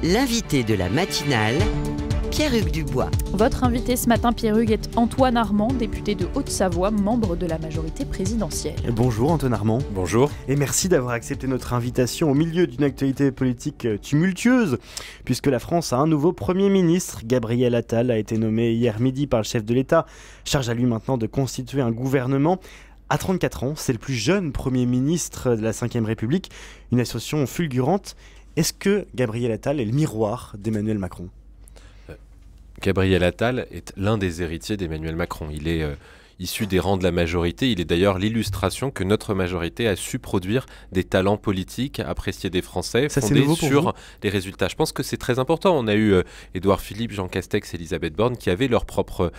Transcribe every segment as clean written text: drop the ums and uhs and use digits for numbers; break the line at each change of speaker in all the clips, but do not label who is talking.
L'invité de la matinale, Pierre-Hugues Dubois.
Votre invité ce matin, Pierre-Hugues, est Antoine Armand, député de Haute-Savoie, membre de la majorité présidentielle.
Bonjour Antoine Armand.
Bonjour.
Et merci d'avoir accepté notre invitation au milieu d'une actualité politique tumultueuse, puisque la France a un nouveau Premier ministre. Gabriel Attal a été nommé hier midi par le chef de l'État. Charge à lui maintenant de constituer un gouvernement. À 34 ans, c'est le plus jeune Premier ministre de la Ve République, une association fulgurante. Est-ce que Gabriel Attal est le miroir d'Emmanuel Macron ?
Gabriel Attal est l'un des héritiers d'Emmanuel Macron. Il est issu des rangs de la majorité. Il est d'ailleurs l'illustration que notre majorité a su produire des talents politiques appréciés des Français, fondés sur les résultats. Je pense que c'est très important. On a eu Édouard Philippe, Jean Castex, Elisabeth Borne qui avaient leurs propres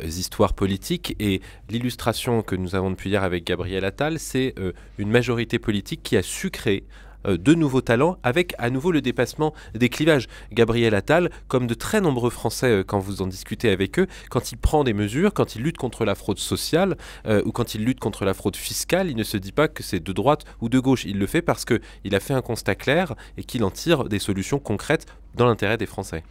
histoires politiques. Et l'illustration que nous avons depuis hier avec Gabriel Attal, c'est une majorité politique qui a su créer de nouveaux talents avec à nouveau le dépassement des clivages. Gabriel Attal, comme de très nombreux Français quand vous en discutez avec eux, quand il prend des mesures, quand il lutte contre la fraude sociale ou quand il lutte contre la fraude fiscale, il ne se dit pas que c'est de droite ou de gauche. Il le fait parce qu'il a fait un constat clair et qu'il en tire des solutions concrètes dans l'intérêt des Français.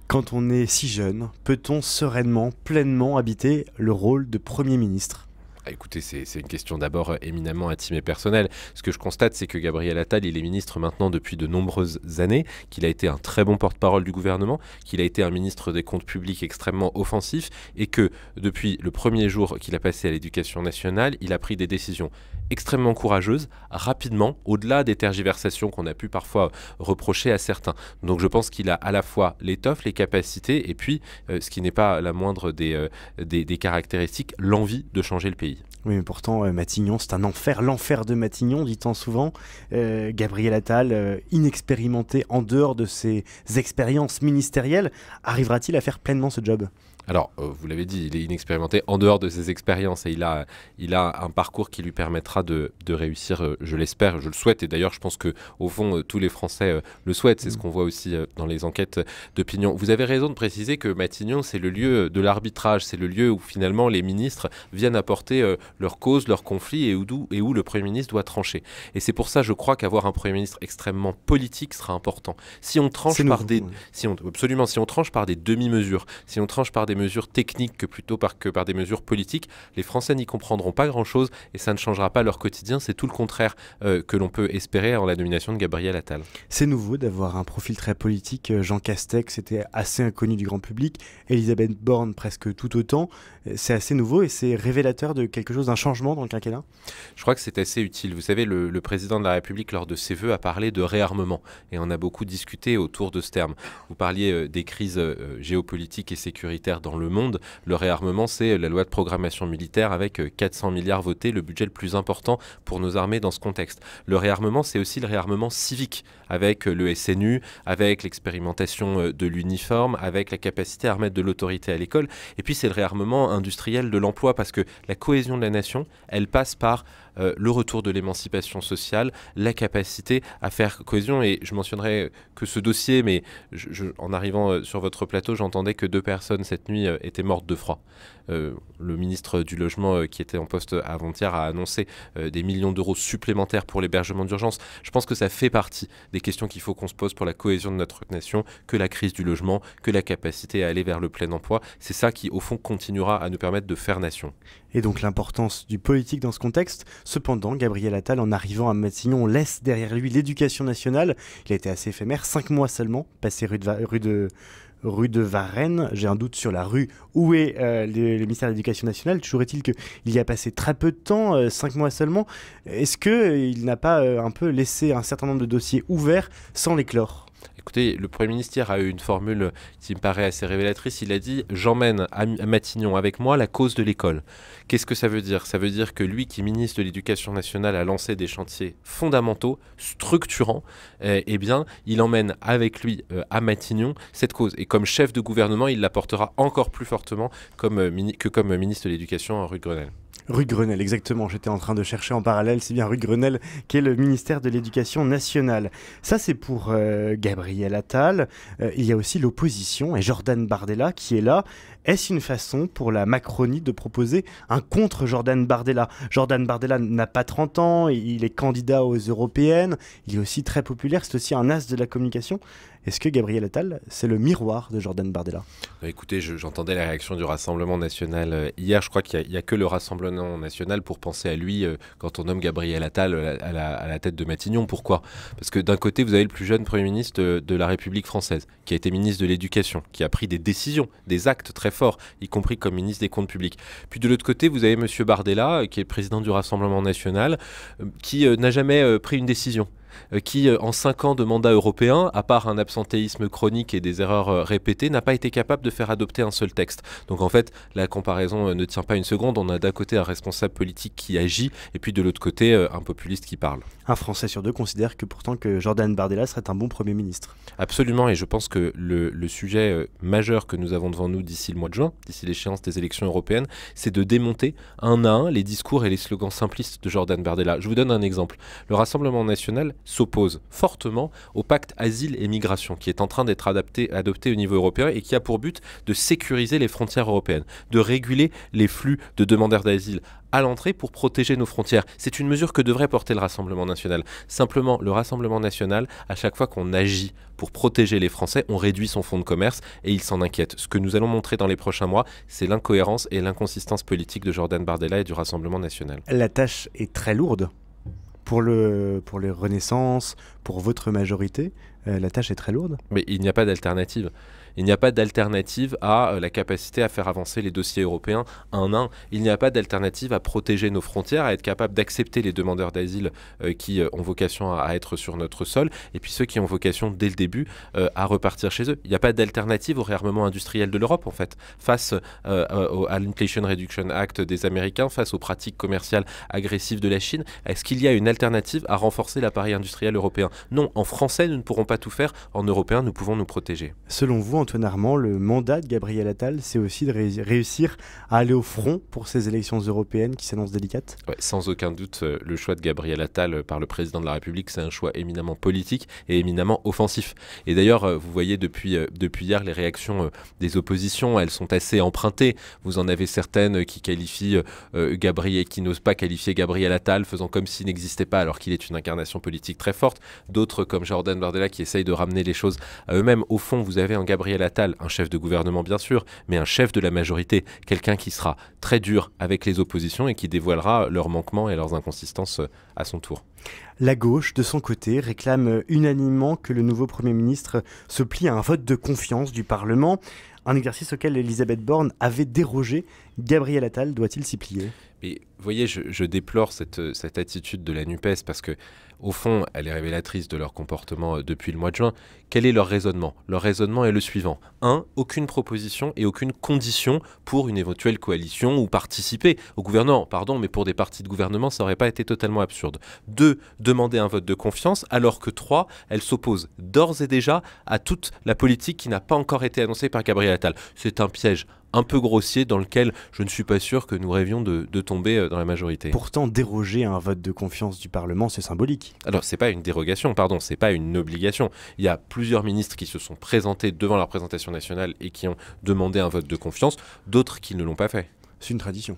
Quand on est si jeune, peut-on sereinement, pleinement habiter le rôle de Premier ministre ?
Écoutez, c'est une question d'abord éminemment intime et personnelle. Ce que je constate, c'est que Gabriel Attal, il est ministre maintenant depuis de nombreuses années, qu'il a été un très bon porte-parole du gouvernement, qu'il a été un ministre des comptes publics extrêmement offensif et que depuis le premier jour qu'il a passé à l'éducation nationale, il a pris des décisions extrêmement courageuses, rapidement, au-delà des tergiversations qu'on a pu parfois reprocher à certains. Donc je pense qu'il a à la fois l'étoffe, les capacités et puis, ce qui n'est pas la moindre des caractéristiques, l'envie de changer le pays.
Oui, mais pourtant, Matignon, c'est un enfer. L'enfer de Matignon, dit-on souvent. Gabriel Attal, inexpérimenté en dehors de ses expériences ministérielles, arrivera-t-il à faire pleinement ce job ?
Alors, vous l'avez dit, il est inexpérimenté en dehors de ses expériences et il a un parcours qui lui permettra de réussir, je l'espère, je le souhaite. Et d'ailleurs, je pense qu'au fond, tous les Français le souhaitent. C'est ce qu'on voit aussi dans les enquêtes d'opinion. Vous avez raison de préciser que Matignon, c'est le lieu de l'arbitrage. C'est le lieu où finalement les ministres viennent apporter leurs causes, leurs conflits et où le Premier ministre doit trancher. Et c'est pour ça, je crois, qu'avoir un Premier ministre extrêmement politique sera important. Si on tranche si on tranche par des demi-mesures, si on tranche par des mesures techniques que plutôt que par des mesures politiques, les Français n'y comprendront pas grand-chose et ça ne changera pas leur quotidien. C'est tout le contraire que l'on peut espérer en la nomination de Gabriel Attal.
C'est nouveau d'avoir un profil très politique. Jean Castex était assez inconnu du grand public, Elisabeth Borne presque tout autant. C'est assez nouveau et c'est révélateur de quelque chose, d'un changement dans le quinquennat ?
Je crois que c'est assez utile. Vous savez, le président de la République, lors de ses vœux, a parlé de réarmement et on a beaucoup discuté autour de ce terme. Vous parliez des crises géopolitiques et sécuritaires dans le monde. Le réarmement, c'est la loi de programmation militaire avec 400 milliards votés, le budget le plus important pour nos armées dans ce contexte. Le réarmement, c'est aussi le réarmement civique avec le SNU, avec l'expérimentation de l'uniforme, avec la capacité à remettre de l'autorité à l'école. Et puis, c'est le réarmement industriel de l'emploi parce que la cohésion de la nation, elle passe par le retour de l'émancipation sociale, la capacité à faire cohésion. Et je mentionnerai que ce dossier, mais en arrivant sur votre plateau, j'entendais que 2 personnes cette nuit étaient mortes de froid. Le ministre du Logement qui était en poste avant-hier a annoncé des millions d'euros supplémentaires pour l'hébergement d'urgence. Je pense que ça fait partie des questions qu'il faut qu'on se pose pour la cohésion de notre nation, que la crise du logement, que la capacité à aller vers le plein emploi. C'est ça qui, au fond, continuera à nous permettre de faire nation.
Et donc l'importance du politique dans ce contexte. Cependant, Gabriel Attal, en arrivant à Matignon, laisse derrière lui l'éducation nationale. Il a été assez éphémère, 5 mois seulement, passé rue de Varennes. J'ai un doute sur la rue où est le ministère de l'Éducation nationale. Toujours est-il qu'il y a passé très peu de temps, 5 mois seulement. Est-ce qu'il n'a pas un peu laissé un certain nombre de dossiers ouverts sans les clore ?
Écoutez, le Premier ministre hier a eu une formule qui me paraît assez révélatrice. Il a dit « J'emmène à Matignon avec moi la cause de l'école ». Qu'est-ce que ça veut dire ? Ça veut dire que lui, qui est ministre de l'Éducation nationale, a lancé des chantiers fondamentaux, structurants. Eh bien, il emmène avec lui à Matignon cette cause. Et comme chef de gouvernement, il la portera encore plus fortement comme ministre de l'Éducation rue de Grenelle.
Rue de Grenelle, exactement. J'étais en train de chercher en parallèle. C'est bien rue de Grenelle qui est le ministère de l'Éducation nationale. Ça, c'est pour Gabriel Attal. Il y a aussi l'opposition et Jordan Bardella qui est là. Est-ce une façon pour la Macronie de proposer un contre Jordan Bardella? Jordan Bardella n'a pas 30 ans, il est candidat aux européennes, il est aussi très populaire, c'est aussi un as de la communication. Est-ce que Gabriel Attal, c'est le miroir de Jordan Bardella?
Écoutez, j'entendais la réaction du Rassemblement national hier. Je crois qu'il n'y a que le Rassemblement national pour penser à lui quand on nomme Gabriel Attal à la tête de Matignon. Pourquoi? Parce que d'un côté, vous avez le plus jeune Premier ministre de la République française, qui a été ministre de l'Éducation, qui a pris des décisions, des actes très forts, y compris comme ministre des Comptes publics. Puis de l'autre côté, vous avez M. Bardella, qui est le président du Rassemblement national, qui n'a jamais pris une décision. Qui, en 5 ans de mandat européen, à part un absentéisme chronique et des erreurs répétées, n'a pas été capable de faire adopter un seul texte. Donc en fait, la comparaison ne tient pas une seconde. On a d'un côté un responsable politique qui agit, et puis de l'autre côté, un populiste qui parle.
Un Français sur deux considère que pourtant que Jordan Bardella serait un bon Premier ministre.
Absolument, et je pense que le sujet majeur que nous avons devant nous d'ici le mois de juin, d'ici l'échéance des élections européennes, c'est de démonter un à un les discours et les slogans simplistes de Jordan Bardella. Je vous donne un exemple. Le Rassemblement national s'oppose fortement au pacte asile et migration qui est en train d'être adopté au niveau européen et qui a pour but de sécuriser les frontières européennes, de réguler les flux de demandeurs d'asile à l'entrée pour protéger nos frontières. C'est une mesure que devrait porter le Rassemblement national. Simplement, le Rassemblement national, à chaque fois qu'on agit pour protéger les Français, on réduit son fonds de commerce et il s'en inquiète. Ce que nous allons montrer dans les prochains mois, c'est l'incohérence et l'inconsistance politique de Jordan Bardella et du Rassemblement national.
La tâche est très lourde. Pour les Renaissance, pour votre majorité, la tâche est très lourde.
Mais il n'y a pas d'alternative. Il n'y a pas d'alternative à la capacité à faire avancer les dossiers européens un à un. Il n'y a pas d'alternative à protéger nos frontières, à être capable d'accepter les demandeurs d'asile qui ont vocation à être sur notre sol, et puis ceux qui ont vocation dès le début à repartir chez eux. Il n'y a pas d'alternative au réarmement industriel de l'Europe, en fait, face à l'Inflation Reduction Act des Américains, face aux pratiques commerciales agressives de la Chine. Est-ce qu'il y a une alternative à renforcer l'appareil industriel européen? Non, en français, nous ne pourrons pas tout faire. En européen, nous pouvons nous protéger.
Selon vous, Antoine Armand, le mandat de Gabriel Attal, c'est aussi de réussir à aller au front pour ces élections européennes qui s'annoncent délicates?
Ouais, sans aucun doute, le choix de Gabriel Attal par le président de la République, c'est un choix éminemment politique et éminemment offensif. Et d'ailleurs, vous voyez depuis hier les réactions des oppositions, elles sont assez empruntées. Vous en avez certaines qui qualifient qui n'osent pas qualifier Gabriel Attal, faisant comme s'il n'existait pas alors qu'il est une incarnation politique très forte. D'autres comme Jordan Bardella qui essayent de ramener les choses à eux-mêmes. Au fond, vous avez un Gabriel Attal, un chef de gouvernement bien sûr, mais un chef de la majorité, quelqu'un qui sera très dur avec les oppositions et qui dévoilera leurs manquements et leurs inconsistances à son tour.
La gauche, de son côté, réclame unanimement que le nouveau Premier ministre se plie à un vote de confiance du Parlement, un exercice auquel Elisabeth Borne avait dérogé. Gabriel Attal doit-il s'y plier?
Mais vous voyez, je déplore cette attitude de la NUPES parce que, au fond, elle est révélatrice de leur comportement depuis le mois de juin. Quel est leur raisonnement? Leur raisonnement est le suivant. 1. Aucune proposition et aucune condition pour une éventuelle coalition ou participer au gouvernement. Pardon, mais pour des partis de gouvernement, ça n'aurait pas été totalement absurde. 2. Demander un vote de confiance, alors que 3. Elle s'oppose d'ores et déjà à toute la politique qui n'a pas encore été annoncée par Gabriel Attal. C'est un piège un peu grossier dans lequel je ne suis pas sûr que nous rêvions de tomber dans la majorité.
Pourtant, déroger à un vote de confiance du Parlement, c'est symbolique.
Alors, c'est pas une dérogation, pardon, c'est pas une obligation. Il y a plusieurs ministres qui se sont présentés devant la représentation nationale et qui ont demandé un vote de confiance, d'autres qui ne l'ont pas fait.
C'est une tradition.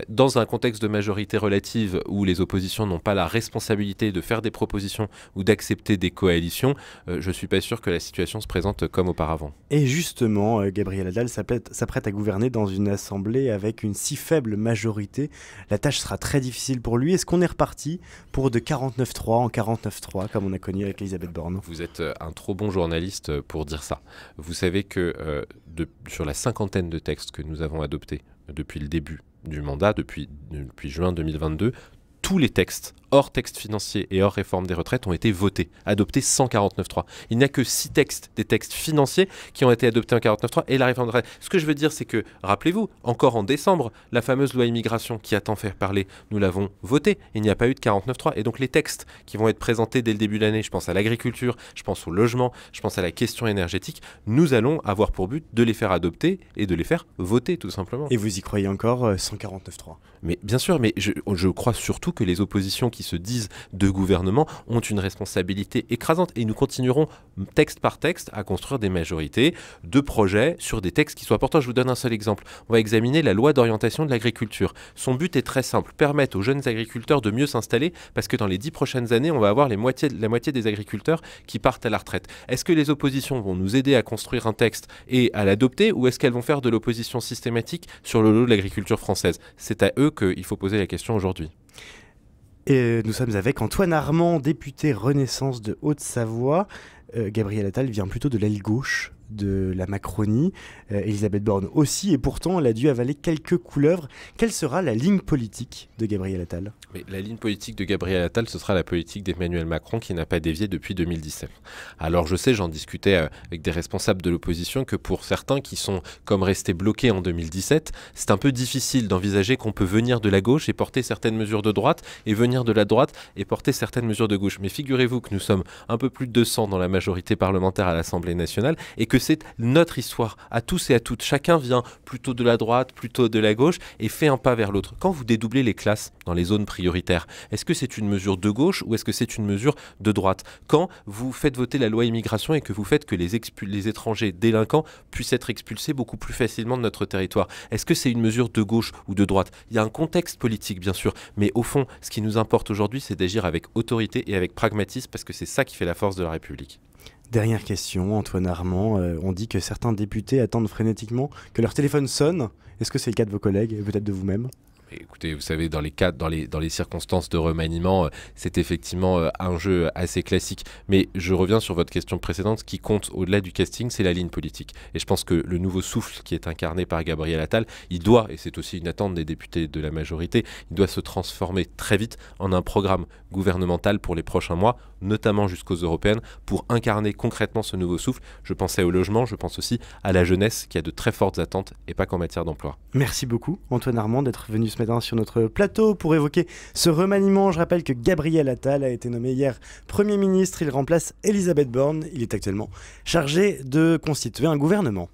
Dans un contexte de majorité relative où les oppositions n'ont pas la responsabilité de faire des propositions ou d'accepter des coalitions, je ne suis pas sûr que la situation se présente comme auparavant.
Et justement, Gabriel Attal s'apprête à gouverner dans une assemblée avec une si faible majorité. La tâche sera très difficile pour lui. Est-ce qu'on est reparti pour de 49-3 en 49-3, comme on a connu avec Elisabeth Borne?
Vous êtes un trop bon journaliste pour dire ça. Vous savez que sur la 50aine de textes que nous avons adoptés depuis le début du mandat, depuis juin 2022, tous les textes, hors texte financier et hors réforme des retraites, ont été votés, adoptés sans 49.3. Il n'y a que 6 textes, des textes financiers, qui ont été adoptés en 49.3 et la réforme des retraites. Ce que je veux dire, c'est que, rappelez-vous, encore en décembre, la fameuse loi immigration qui a tant fait parler, nous l'avons votée. Il n'y a pas eu de 49.3. Et donc les textes qui vont être présentés dès le début de l'année, je pense à l'agriculture, je pense au logement, je pense à la question énergétique, nous allons avoir pour but de les faire adopter et de les faire voter, tout simplement.
Et vous y croyez encore, sans 49.3?
Mais bien sûr, mais je crois surtout que les oppositions qui qui se disent de gouvernement ont une responsabilité écrasante. Et nous continuerons, texte par texte, à construire des majorités de projets sur des textes qui soient importants. Je vous donne un seul exemple. On va examiner la loi d'orientation de l'agriculture. Son but est très simple, permettre aux jeunes agriculteurs de mieux s'installer, parce que dans les 10 prochaines années, on va avoir la moitié des agriculteurs qui partent à la retraite. Est-ce que les oppositions vont nous aider à construire un texte et à l'adopter, ou est-ce qu'elles vont faire de l'opposition systématique sur le lot de l'agriculture française? C'est à eux qu'il faut poser la question aujourd'hui.
Et nous sommes avec Antoine Armand, député Renaissance de Haute-Savoie. Gabriel Attal vient plutôt de l'aile gauche de la Macronie, Elisabeth Borne aussi, et pourtant elle a dû avaler quelques couleuvres. Quelle sera la ligne politique de Gabriel Attal?
Mais la ligne politique de Gabriel Attal, ce sera la politique d'Emmanuel Macron qui n'a pas dévié depuis 2017. Alors je sais, j'en discutais avec des responsables de l'opposition, que pour certains qui sont comme restés bloqués en 2017, c'est un peu difficile d'envisager qu'on peut venir de la gauche et porter certaines mesures de droite, et venir de la droite et porter certaines mesures de gauche. Mais figurez-vous que nous sommes un peu plus de 200 dans la majorité parlementaire à l'Assemblée nationale, et que c'est notre histoire à tous et à toutes. Chacun vient plutôt de la droite, plutôt de la gauche, et fait un pas vers l'autre. Quand vous dédoublez les classes dans les zones prioritaires, est-ce que c'est une mesure de gauche ou est-ce que c'est une mesure de droite? Quand vous faites voter la loi immigration et que vous faites que les étrangers délinquants puissent être expulsés beaucoup plus facilement de notre territoire, est-ce que c'est une mesure de gauche ou de droite? Il y a un contexte politique, bien sûr, mais au fond, ce qui nous importe aujourd'hui, c'est d'agir avec autorité et avec pragmatisme, parce que c'est ça qui fait la force de la République.
Dernière question, Antoine Armand. On dit que certains députés attendent frénétiquement que leur téléphone sonne. Est-ce que c'est le cas de vos collègues et peut-être de vous-même?
Écoutez, vous savez, dans les circonstances de remaniement, c'est effectivement un jeu assez classique. Mais je reviens sur votre question précédente. Ce qui compte au-delà du casting, c'est la ligne politique. Et je pense que le nouveau souffle qui est incarné par Gabriel Attal, il doit, et c'est aussi une attente des députés de la majorité, il doit se transformer très vite en un programme gouvernemental pour les prochains mois, notamment jusqu'aux européennes, pour incarner concrètement ce nouveau souffle. Je pensais au logement, je pense aussi à la jeunesse qui a de très fortes attentes, et pas qu'en matière d'emploi.
Merci beaucoup, Antoine Armand, d'être venu ce matin sur notre plateau pour évoquer ce remaniement. Je rappelle que Gabriel Attal a été nommé hier Premier ministre. Il remplace Elisabeth Borne. Il est actuellement chargé de constituer un gouvernement.